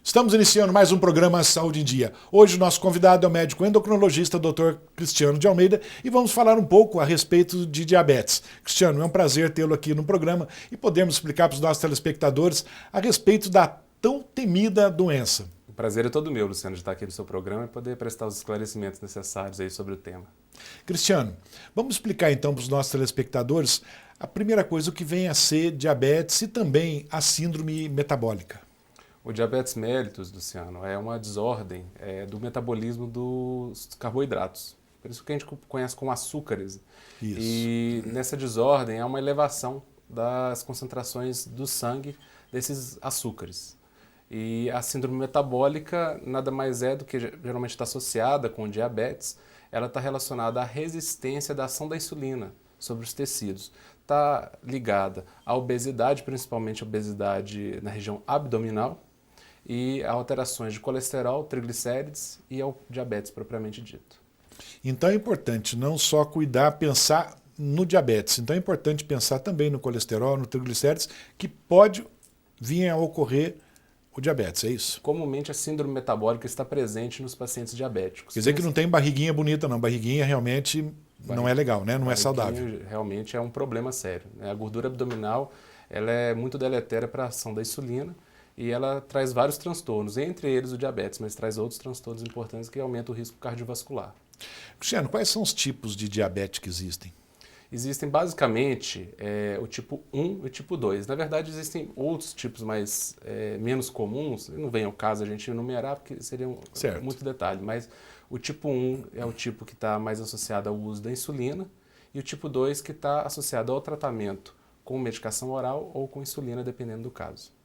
Estamos iniciando mais um programa Saúde em Dia. Hoje o nosso convidado é o médico endocrinologista Dr. Cristiano de Almeida e vamos falar um pouco a respeito de diabetes. Cristiano, é um prazer tê-lo aqui no programa e podermos explicar para os nossos telespectadores a respeito da tão temida doença. O prazer é todo meu, Luciano, de estar aqui no seu programa e poder prestar os esclarecimentos necessários aí sobre o tema. Cristiano, vamos explicar então para os nossos telespectadores a primeira coisa, o que vem a ser diabetes e também a síndrome metabólica. O diabetes mellitus, Luciano, é uma desordem do metabolismo dos carboidratos. Por isso que a gente conhece como açúcares. Isso. E nessa desordem há uma elevação das concentrações do sangue desses açúcares. E a síndrome metabólica nada mais é do que geralmente está associada com o diabetes. Ela está relacionada à resistência da ação da insulina sobre os tecidos. Está ligada à obesidade, principalmente a obesidade na região abdominal, e a alterações de colesterol, triglicérides e ao diabetes propriamente dito. Então é importante não só cuidar, pensar no diabetes, então é importante pensar também no colesterol, no triglicérides, que pode vir a ocorrer o diabetes, é isso? Comumente a síndrome metabólica está presente nos pacientes diabéticos. Quer dizer que não tem barriguinha bonita não, barriguinha realmente não é legal, né? Não é saudável. Realmente é um problema sério. A gordura abdominal ela é muito deletéria para a ação da insulina e ela traz vários transtornos, entre eles o diabetes, mas traz outros transtornos importantes que aumentam o risco cardiovascular. Cristiano, quais são os tipos de diabetes que existem? Existem basicamente o tipo 1 e o tipo 2. Na verdade, existem outros tipos menos comuns, não vem ao caso a gente enumerar porque seria muito detalhe, mas o tipo 1 é o tipo que está mais associado ao uso da insulina e o tipo 2 que está associado ao tratamento com medicação oral ou com insulina, dependendo do caso.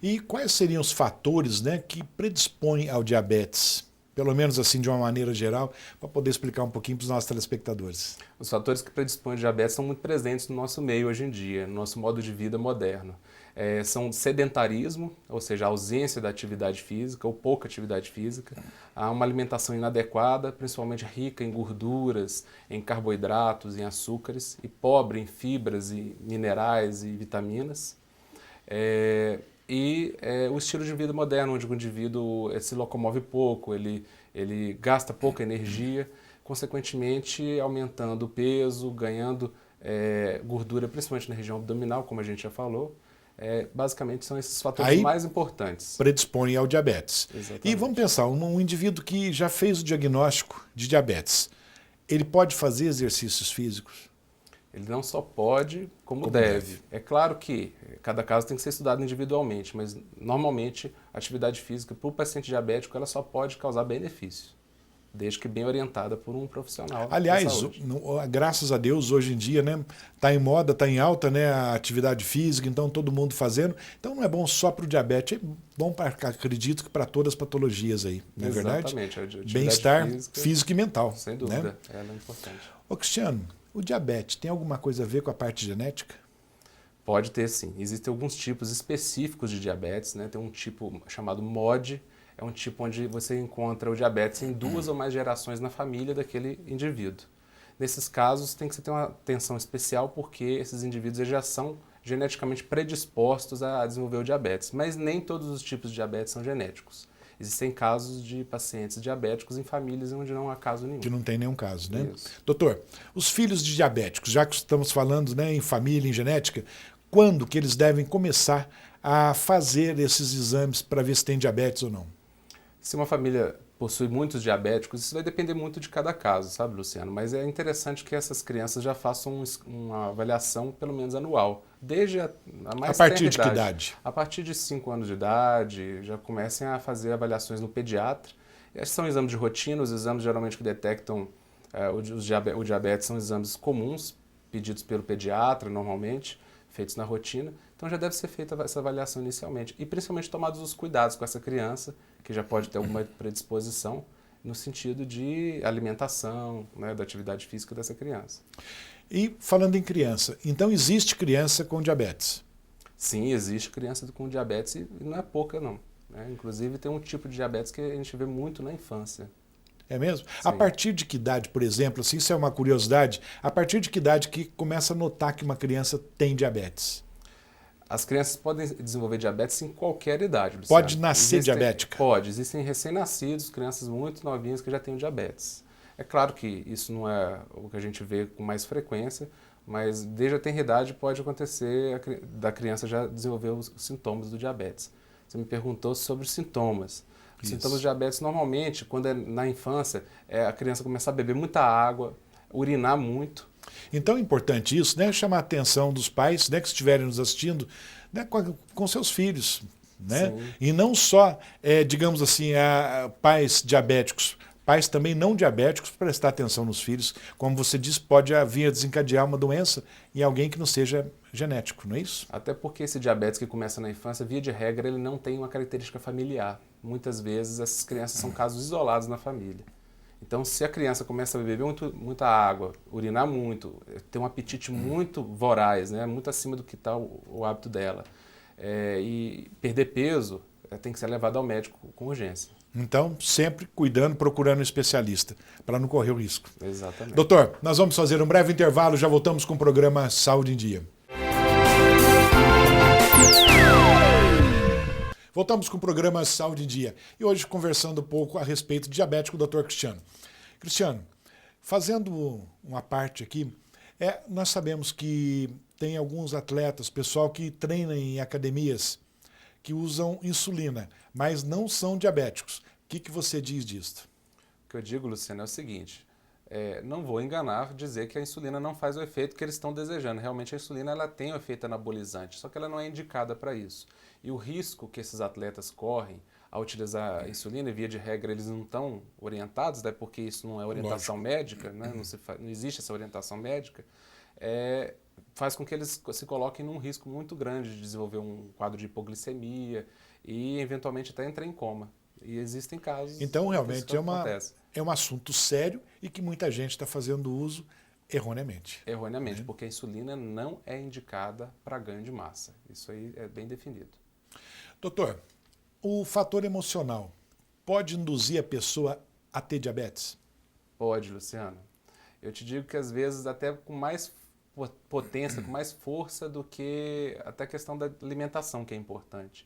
E quais seriam os fatores, né, que predispõem ao diabetes? Pelo menos assim de uma maneira geral, para poder explicar um pouquinho para os nossos telespectadores. Os fatores que predispõem ao diabetes são muito presentes no nosso meio hoje em dia, no nosso modo de vida moderno. São sedentarismo, ou seja, a ausência da atividade física ou pouca atividade física, há uma alimentação inadequada, principalmente rica em gorduras, em carboidratos, em açúcares, e pobre em fibras e minerais e vitaminas. O estilo de vida moderno, onde o indivíduo se locomove pouco, ele gasta pouca energia, consequentemente aumentando o peso, ganhando gordura, principalmente na região abdominal, como a gente já falou. Basicamente são esses fatores mais importantes. Predispõe ao diabetes. Exatamente. E vamos pensar, um indivíduo que já fez o diagnóstico de diabetes, ele pode fazer exercícios físicos? Ele não só pode, como deve. É claro que cada caso tem que ser estudado individualmente, mas normalmente a atividade física para o paciente diabético ela só pode causar benefício, desde que bem orientada por um profissional. Aliás, graças a Deus, hoje em dia, né, tá em moda, tá em alta, né, a atividade física, então todo mundo fazendo. Então não é bom só para o diabetes, é bom acredito que para todas as patologias aí, não é verdade? Exatamente. Bem-estar físico e mental. Sem dúvida, né? ela é importante. Ô Cristiano, o diabetes tem alguma coisa a ver com a parte genética? Pode ter sim. Existem alguns tipos específicos de diabetes, né? Tem um tipo chamado MOD, é um tipo onde você encontra o diabetes em 2 ou mais gerações na família daquele indivíduo. Nesses casos tem que ter uma atenção especial porque esses indivíduos já são geneticamente predispostos a desenvolver o diabetes, mas nem todos os tipos de diabetes são genéticos. Existem casos de pacientes diabéticos em famílias onde não há caso nenhum. Que não tem nenhum caso, né? Isso. Doutor, os filhos de diabéticos, já que estamos falando, né, em família, em genética, quando que eles devem começar a fazer esses exames para ver se tem diabetes ou não? Se uma família possui muitos diabéticos, isso vai depender muito de cada caso, sabe, Luciano? Mas é interessante que essas crianças já façam uma avaliação pelo menos anual, desde a mais A partir de que idade? A partir de 5 anos de idade, já comecem a fazer avaliações no pediatra. Esses são exames de rotina, os exames geralmente que detectam o diabetes são exames comuns, pedidos pelo pediatra normalmente, feitos na rotina. Então já deve ser feita essa avaliação inicialmente e principalmente tomados os cuidados com essa criança, que já pode ter alguma predisposição no sentido de alimentação, né, da atividade física dessa criança. E falando em criança, então existe criança com diabetes? Sim, existe criança com diabetes e não é pouca não. Né? Inclusive tem um tipo de diabetes que a gente vê muito na infância. É mesmo? Sim. A partir de que idade, por exemplo, assim, isso é uma curiosidade, a partir de que idade que começa a notar que uma criança tem diabetes? As crianças podem desenvolver diabetes em qualquer idade, Luciano. Pode nascer diabética? Pode. Existem recém-nascidos, crianças muito novinhas que já têm diabetes. É claro que isso não é o que a gente vê com mais frequência, mas desde a tenridade pode acontecer da criança já desenvolver os sintomas do diabetes. Você me perguntou sobre os sintomas. Os sintomas de diabetes, normalmente, quando é na infância, a criança começa a beber muita água, urinar muito. Então é importante isso, né? Chamar a atenção dos pais, né, que estiverem nos assistindo, né, com seus filhos. Né? E não só, digamos assim, pais diabéticos, pais também não diabéticos, prestar atenção nos filhos. Como você disse, pode vir a desencadear uma doença em alguém que não seja genético, não é isso? Até porque esse diabetes que começa na infância, via de regra, ele não tem uma característica familiar. Muitas vezes essas crianças são casos isolados na família. Então, se a criança começa a beber muita água, urinar muito, ter um apetite muito voraz, né, muito acima do que está o hábito dela, e perder peso, tem que ser levado ao médico com urgência. Então, sempre cuidando, procurando um especialista, para não correr o risco. Exatamente. Doutor, nós vamos fazer um breve intervalo, já voltamos com o programa Saúde em Dia. Voltamos com o programa Saúde em Dia e hoje conversando um pouco a respeito de diabetes com o Dr. Cristiano. Cristiano, fazendo uma parte aqui, nós sabemos que tem alguns atletas, pessoal que treina em academias, que usam insulina, mas não são diabéticos. O que você diz disso? O que eu digo, Luciano, é o seguinte, não vou enganar dizer que a insulina não faz o efeito que eles estão desejando. Realmente a insulina ela tem um efeito anabolizante, só que ela não é indicada para isso. E o risco que esses atletas correm ao utilizar a insulina, e via de regra eles não estão orientados, né, porque isso não é orientação médica, né, não existe essa orientação médica, faz com que eles se coloquem num risco muito grande de desenvolver um quadro de hipoglicemia e eventualmente até entrar em coma. E existem casos. Então realmente é um assunto sério e que muita gente está fazendo uso erroneamente. Erroneamente, né? Porque a insulina não é indicada para ganho de massa. Isso aí é bem definido. Doutor, o fator emocional pode induzir a pessoa a ter diabetes? Pode, Luciano. Eu te digo que às vezes até com mais potência, com mais força do que até a questão da alimentação, que é importante.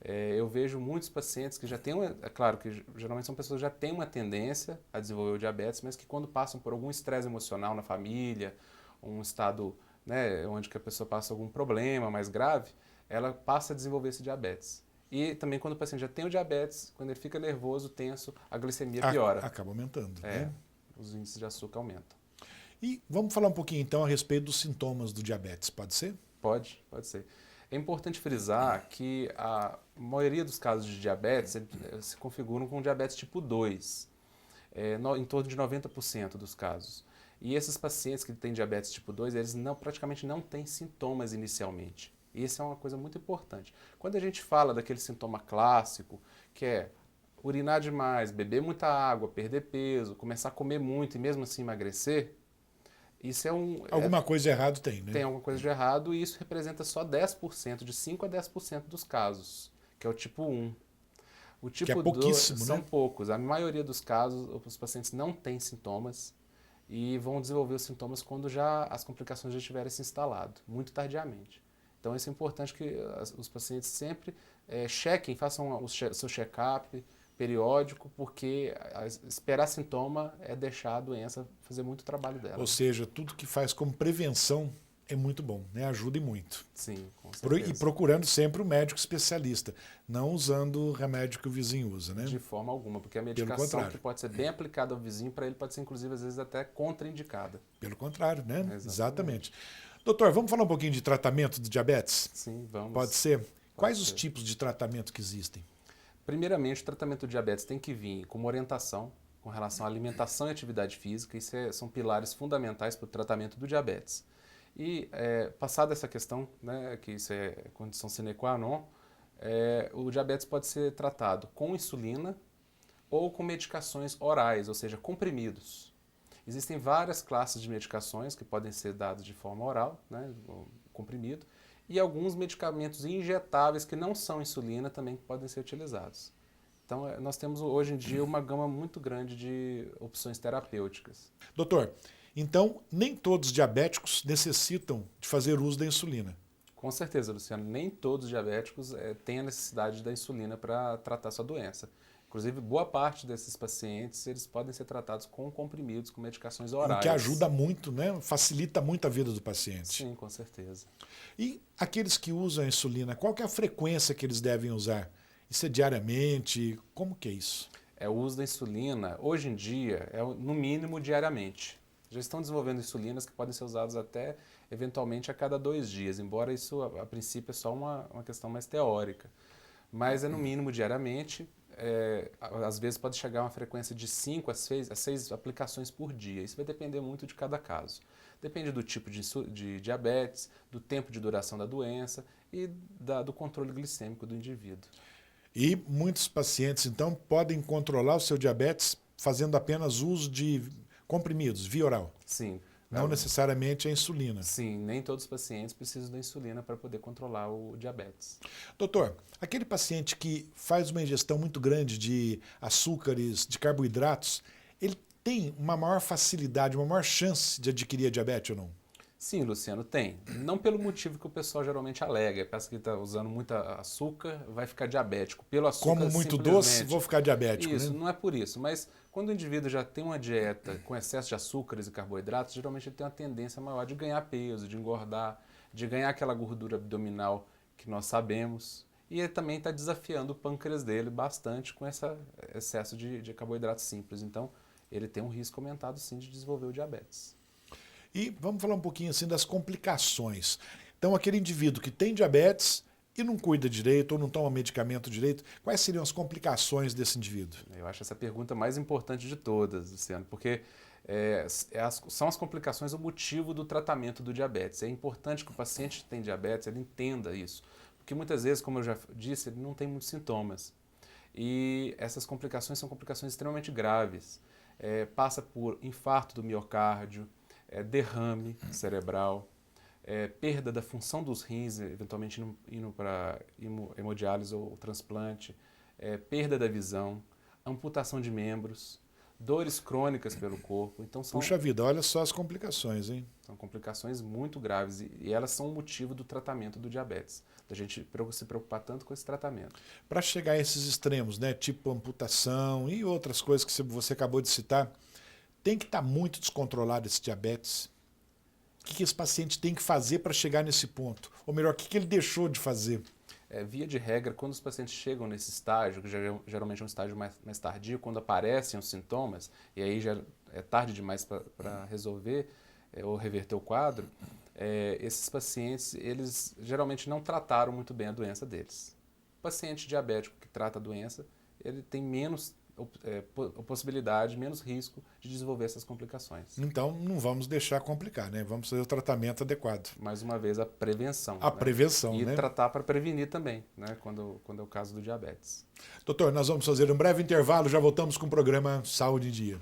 Eu vejo muitos pacientes que já têm, é claro que geralmente são pessoas que já têm uma tendência a desenvolver o diabetes, mas que quando passam por algum estresse emocional na família, um estado, né, onde que a pessoa passa algum problema mais grave, ela passa a desenvolver esse diabetes. E também quando o paciente já tem o diabetes, quando ele fica nervoso, tenso, a glicemia piora. Acaba aumentando. Né? Os índices de açúcar aumentam. E vamos falar um pouquinho então a respeito dos sintomas do diabetes, pode ser? Pode ser. É importante frisar que a maioria dos casos de diabetes se configuram com diabetes tipo 2, em torno de 90% dos casos. E esses pacientes que têm diabetes tipo 2, eles praticamente não têm sintomas inicialmente. E isso é uma coisa muito importante. Quando a gente fala daquele sintoma clássico, que é urinar demais, beber muita água, perder peso, começar a comer muito e mesmo assim emagrecer, isso alguma coisa errada tem, né? Tem alguma coisa de errado e isso representa só 10%, de 5 a 10% dos casos, que é o tipo 1. O tipo que é pouquíssimo, 2 né? são poucos. A maioria dos casos, os pacientes não têm sintomas e vão desenvolver os sintomas quando já as complicações já tiverem se instalado, muito tardiamente. Então, isso é importante que os pacientes sempre chequem, façam o seu check-up periódico, porque esperar sintoma é deixar a doença fazer muito trabalho dela. Ou seja, tudo que faz como prevenção é muito bom, né? Ajuda e muito. Sim, com certeza. E procurando sempre um médico especialista, não usando o remédio que o vizinho usa, né? De forma alguma, porque a medicação que pode ser bem aplicada ao vizinho, para ele pode ser, inclusive, às vezes até contraindicada. Pelo contrário, né? Exatamente. Doutor, vamos falar um pouquinho de tratamento de diabetes? Sim, vamos. Pode ser? Quais os tipos de tratamento que existem? Primeiramente, o tratamento do diabetes tem que vir com uma orientação com relação à alimentação e atividade física. Isso são pilares fundamentais para o tratamento do diabetes. E, passada essa questão, né, que isso é condição sine qua non, o diabetes pode ser tratado com insulina ou com medicações orais, ou seja, comprimidos. Existem várias classes de medicações que podem ser dadas de forma oral, né, comprimido, e alguns medicamentos injetáveis que não são insulina também podem ser utilizados. Então, nós temos hoje em dia uma gama muito grande de opções terapêuticas. Doutor, então nem todos os diabéticos necessitam de fazer uso da insulina? Com certeza, Luciano. Nem todos os diabéticos têm a necessidade da insulina para tratar sua doença. Inclusive, boa parte desses pacientes, eles podem ser tratados com comprimidos, com medicações O que orais. ajuda muito, né? Facilita muito a vida do paciente. Sim, com certeza. E aqueles que usam a insulina, qual que é a frequência que eles devem usar? Isso é diariamente? Como que é isso? O uso da insulina, hoje em dia, no mínimo diariamente. Já estão desenvolvendo insulinas que podem ser usadas até, eventualmente, a cada 2 dias, embora isso, a princípio, é só uma questão mais teórica. Mas é no mínimo diariamente, às vezes pode chegar a uma frequência de 5 a 6 aplicações por dia. Isso vai depender muito de cada caso. Depende do tipo de diabetes, do tempo de duração da doença e do controle glicêmico do indivíduo. E muitos pacientes, então, podem controlar o seu diabetes fazendo apenas uso de comprimidos, via oral. Sim. Não necessariamente a insulina. Sim, nem todos os pacientes precisam da insulina para poder controlar o diabetes. Doutor, aquele paciente que faz uma ingestão muito grande de açúcares, de carboidratos, ele tem uma maior facilidade, uma maior chance de adquirir a diabetes ou não? Sim, Luciano, tem. Não pelo motivo que o pessoal geralmente alega. Pensa que está usando muito açúcar, vai ficar diabético. Pelo açúcar, Como muito doce, simplesmente. vou ficar diabético, Isso, né? não é por isso. Mas quando o indivíduo já tem uma dieta com excesso de açúcares e carboidratos, geralmente ele tem uma tendência maior de ganhar peso, de engordar, de ganhar aquela gordura abdominal que nós sabemos. E ele também está desafiando o pâncreas dele bastante com esse excesso de carboidratos simples. Então, ele tem um risco aumentado, sim, de desenvolver o diabetes. E vamos falar um pouquinho assim das complicações. Então, aquele indivíduo que tem diabetes e não cuida direito ou não toma medicamento direito, quais seriam as complicações desse indivíduo? Eu acho essa pergunta mais importante de todas, Luciano, porque são as complicações o motivo do tratamento do diabetes. É importante que o paciente que tem diabetes ele entenda isso, porque muitas vezes, como eu já disse, ele não tem muitos sintomas. E essas complicações são complicações extremamente graves. Passa por infarto do miocárdio, derrame cerebral, perda da função dos rins, eventualmente indo para hemodiálise ou transplante, perda da visão, amputação de membros, dores crônicas pelo corpo. Então Puxa vida, olha só as complicações, hein? são complicações muito graves e elas são o motivo do tratamento do diabetes, da gente se preocupar tanto com esse tratamento. Para chegar a esses extremos, né, tipo amputação e outras coisas que você acabou de citar, tem que estar muito descontrolado esse diabetes. O que esse paciente tem que fazer para chegar nesse ponto? Ou melhor, o que ele deixou de fazer? Via de regra, quando os pacientes chegam nesse estágio, que geralmente é um estágio mais tardio, quando aparecem os sintomas, e aí já é tarde demais para resolver ou reverter o quadro, esses pacientes, eles geralmente não trataram muito bem a doença deles. O paciente diabético que trata a doença, ele tem menos possibilidade, menos risco de desenvolver essas complicações. Então, não vamos deixar complicar, né? Vamos fazer o tratamento adequado. Mais uma vez, a prevenção. A prevenção, e né? tratar para prevenir também, né? Quando é o caso do diabetes. Doutor, nós vamos fazer um breve intervalo, já voltamos com o programa Saúde em Dia.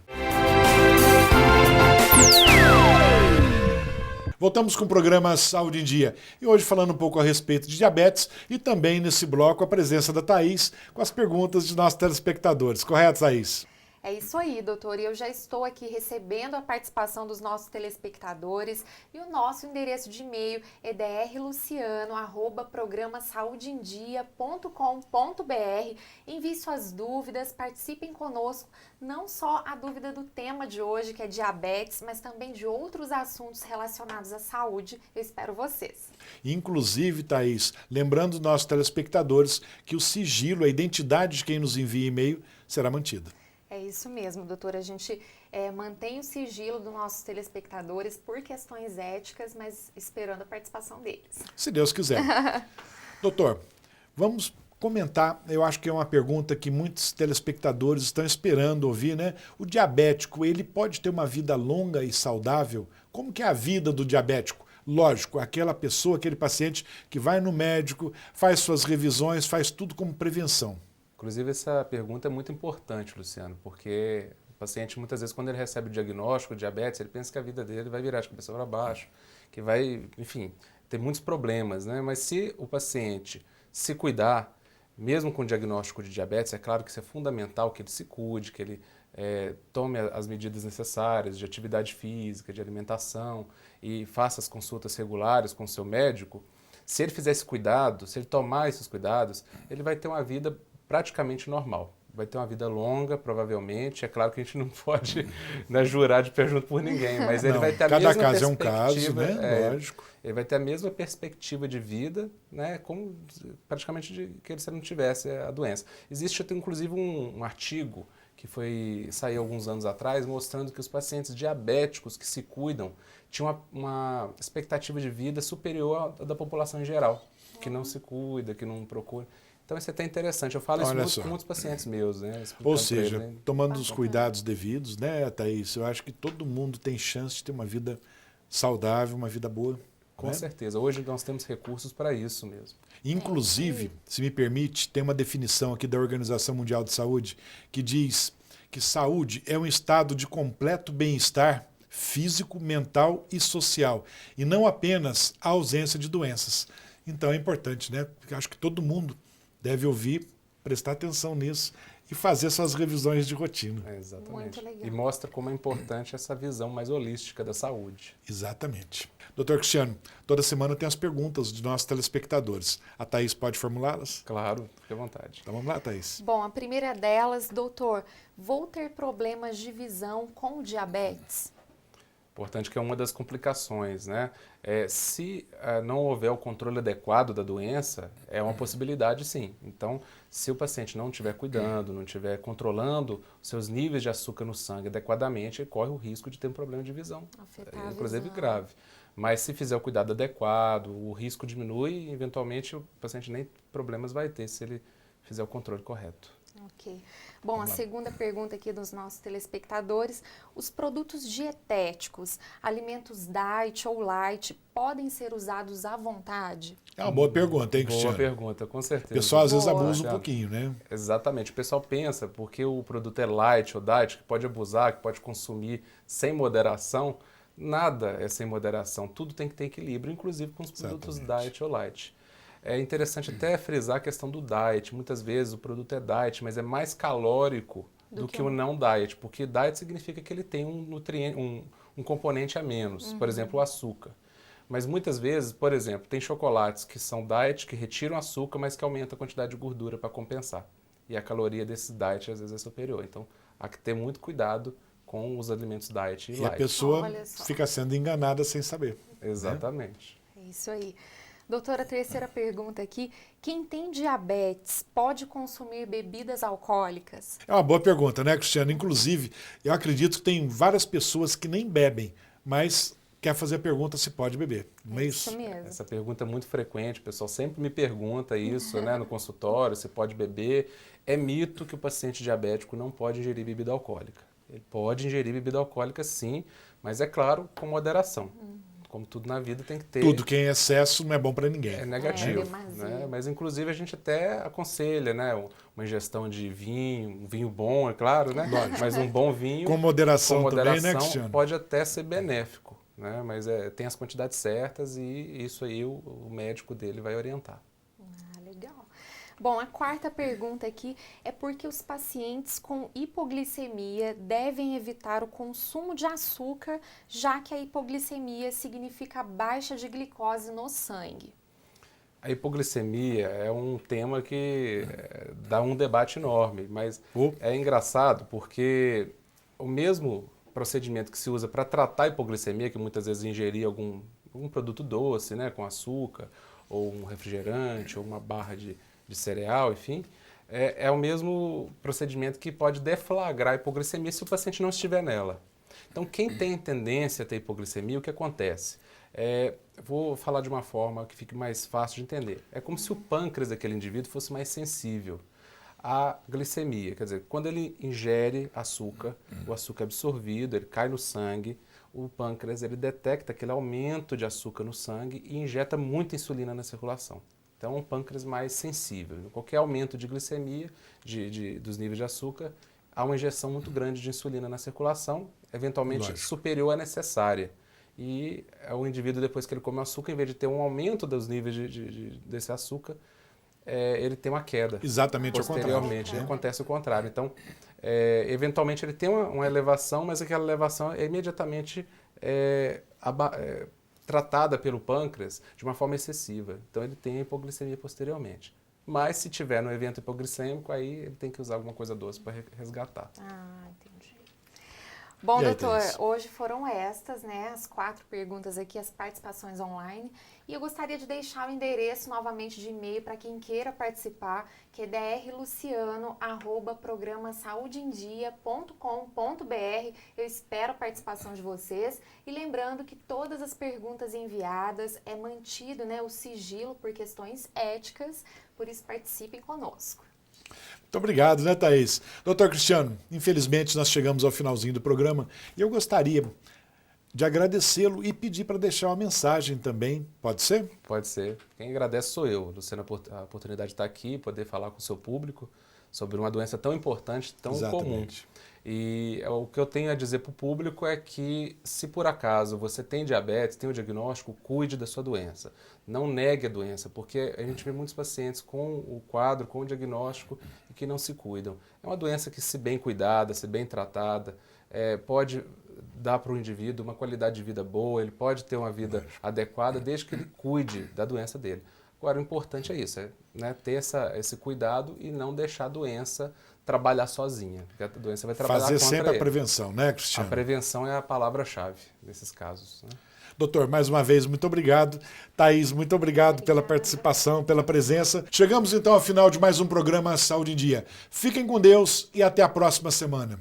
Voltamos com o programa Saúde em Dia e hoje falando um pouco a respeito de diabetes e também nesse bloco a presença da Thaís com as perguntas de nossos telespectadores. Correto, Thaís? É isso aí, doutor. E eu já estou aqui recebendo a participação dos nossos telespectadores e o nosso endereço de e-mail é drluciano@programasaudeendia.com.br. Envie suas dúvidas, participem conosco, não só a dúvida do tema de hoje, que é diabetes, mas também de outros assuntos relacionados à saúde. Eu espero vocês. Inclusive, Thaís, lembrando os nossos telespectadores que o sigilo, a identidade de quem nos envia e-mail será mantida. É isso mesmo, doutora. A gente mantém o sigilo dos nossos telespectadores por questões éticas, mas esperando a participação deles. Se Deus quiser. Doutor, vamos comentar, eu acho que é uma pergunta que muitos telespectadores estão esperando ouvir, né? O diabético, ele pode ter uma vida longa e saudável? Como que é a vida do diabético? Lógico, aquela pessoa, aquele paciente que vai no médico, faz suas revisões, faz tudo como prevenção. Inclusive, essa pergunta é muito importante, Luciano, porque o paciente, muitas vezes, quando ele recebe o diagnóstico de diabetes, ele pensa que a vida dele vai virar de cabeça para baixo, que vai, enfim, ter muitos problemas, né? Mas se o paciente se cuidar, mesmo com o diagnóstico de diabetes, é claro que isso é fundamental, que ele se cuide, que ele tome as medidas necessárias de atividade física, de alimentação e faça as consultas regulares com o seu médico. Se ele fizer esse cuidado, se ele tomar esses cuidados, ele vai ter uma vida praticamente normal. Vai ter uma vida longa, provavelmente. É claro que a gente não pode, né, jurar de pé junto por ninguém, mas ele vai ter a mesma perspectiva. Cada caso é um caso, né? Lógico. Ele vai ter a mesma perspectiva de vida, né, como praticamente de que se ele não tivesse a doença. Existe, inclusive, um artigo que saiu alguns anos atrás, mostrando que os pacientes diabéticos que se cuidam tinham uma expectativa de vida superior à da população em geral, que não se cuida, que não procura. Então isso é até interessante. Eu falo isso muito com muitos pacientes meus, né? Ou seja, tomando os cuidados devidos, né, Thaís? Eu acho que todo mundo tem chance de ter uma vida saudável, uma vida boa. Com certeza. Hoje nós temos recursos para isso mesmo. Inclusive, se me permite, tem uma definição aqui da Organização Mundial de Saúde que diz que saúde é um estado de completo bem-estar físico, mental e social, e não apenas a ausência de doenças. Então é importante, né? Porque acho que todo mundo deve ouvir, prestar atenção nisso e fazer suas revisões de rotina. Exatamente. Muito legal. E mostra como é importante essa visão mais holística da saúde. Exatamente. Doutor Cristiano, toda semana tem as perguntas dos nossos telespectadores. A Thaís pode formulá-las? Claro, fique à vontade. Então vamos lá, Thaís. Bom, a primeira delas, doutor, vou ter problemas de visão com diabetes? Importante que é uma das complicações, né? Se não houver o controle adequado da doença, é uma possibilidade sim. Então, se o paciente não estiver cuidando, não estiver controlando os seus níveis de açúcar no sangue adequadamente, ele corre o risco de ter um problema de visão, inclusive grave. Mas se fizer o cuidado adequado, o risco diminui e, eventualmente, o paciente nem problemas vai ter se ele fizer o controle correto. Ok. Bom, a segunda pergunta aqui dos nossos telespectadores, os produtos dietéticos, alimentos diet ou light, podem ser usados à vontade? É uma boa pergunta, hein, Cristiano? Boa pergunta, com certeza. O pessoal às vezes abusa um pouquinho, né? Exatamente. O pessoal pensa, porque o produto é light ou diet, que pode abusar, que pode consumir sem moderação. Nada é sem moderação. Tudo tem que ter equilíbrio, inclusive com os produtos diet ou light. É interessante até frisar a questão do diet. Muitas vezes o produto é diet, mas é mais calórico do que o não diet, porque diet significa que ele tem um nutriente, um componente a menos, por exemplo, o açúcar. Mas muitas vezes, por exemplo, tem chocolates que são diet, que retiram açúcar, mas que aumentam a quantidade de gordura para compensar. E a caloria desse diet às vezes é superior. Então, há que ter muito cuidado com os alimentos diet e light. A pessoa fica sendo enganada sem saber. Exatamente. É isso aí. Doutora, a terceira pergunta aqui. Quem tem diabetes pode consumir bebidas alcoólicas? É uma boa pergunta, né, Cristiano? Inclusive, eu acredito que tem várias pessoas que nem bebem, mas quer fazer a pergunta se pode beber. Não é isso? Isso mesmo. Essa pergunta é muito frequente, o pessoal sempre me pergunta isso, né, no consultório, se pode beber. É mito que o paciente diabético não pode ingerir bebida alcoólica. Ele pode ingerir bebida alcoólica sim, mas é claro, com moderação. Como tudo na vida tem que ter... Tudo que é em excesso não é bom para ninguém. É negativo. Né? Mas inclusive a gente até aconselha, né, uma ingestão de vinho, um vinho bom, é claro, né? Lógico. Mas um bom vinho... Com moderação também, né, Cristiano? Pode até ser benéfico, né? Mas tem as quantidades certas e isso aí o médico dele vai orientar. Legal. Bom, a quarta pergunta aqui é por que os pacientes com hipoglicemia devem evitar o consumo de açúcar, já que a hipoglicemia significa baixa de glicose no sangue? A hipoglicemia é um tema que dá um debate enorme, mas é engraçado porque o mesmo procedimento que se usa para tratar a hipoglicemia, que muitas vezes ingerir algum produto doce, né, com açúcar, ou um refrigerante, ou uma barra de cereal, enfim, é o mesmo procedimento que pode deflagrar a hipoglicemia se o paciente não estiver nela. Então, quem tem tendência a ter hipoglicemia, o que acontece? Vou falar de uma forma que fique mais fácil de entender. É como se o pâncreas daquele indivíduo fosse mais sensível à glicemia. Quer dizer, quando ele ingere açúcar, o açúcar é absorvido, ele cai no sangue, o pâncreas ele detecta aquele aumento de açúcar no sangue e injeta muita insulina na circulação. Então, é um pâncreas mais sensível. Qualquer aumento de glicemia, dos níveis de açúcar, há uma injeção muito grande de insulina na circulação, eventualmente superior à necessária. E o indivíduo, depois que ele come açúcar, em vez de ter um aumento dos níveis desse açúcar, ele tem uma queda. Exatamente ao contrário. Posteriormente, acontece o contrário. Então, eventualmente ele tem uma elevação, mas aquela elevação é imediatamente tratada pelo pâncreas de uma forma excessiva. Então ele tem a hipoglicemia posteriormente. Mas se tiver no evento hipoglicêmico, aí ele tem que usar alguma coisa doce para resgatar. Ah, entendi. Bom, E aí, doutor, Thaís? hoje foram estas, né, as 4 perguntas aqui, as participações online. E eu gostaria de deixar o endereço novamente de e-mail para quem queira participar, que é drluciano@programasaudeendia.com.br. Eu espero a participação de vocês. E lembrando que todas as perguntas enviadas é mantido, né, o sigilo por questões éticas, por isso participem conosco. Muito obrigado, né, Thaís? Doutor Cristiano, infelizmente nós chegamos ao finalzinho do programa e eu gostaria de agradecê-lo e pedir para deixar uma mensagem também. Pode ser? Pode ser. Quem agradece sou eu, Luciano, a oportunidade de estar aqui, poder falar com o seu público sobre uma doença tão importante, tão comum. Exatamente. E o que eu tenho a dizer para o público é que, se por acaso você tem diabetes, tem o diagnóstico, cuide da sua doença. Não negue a doença, porque a gente vê muitos pacientes com o quadro, com o diagnóstico e que não se cuidam. É uma doença que, se bem cuidada, se bem tratada, pode dar para o indivíduo uma qualidade de vida boa, ele pode ter uma vida adequada desde que ele cuide da doença dele. Agora, o importante é isso, né, ter esse cuidado e não deixar a doença trabalhar sozinha, porque a doença vai trabalhar Fazer contra sempre a ele. prevenção, né, A Cristiano? prevenção é a palavra-chave nesses casos, né? Doutor, mais uma vez, muito obrigado. Thaís, muito obrigado pela participação, pela presença. Chegamos então ao final de mais um programa Saúde em Dia. Fiquem com Deus e até a próxima semana.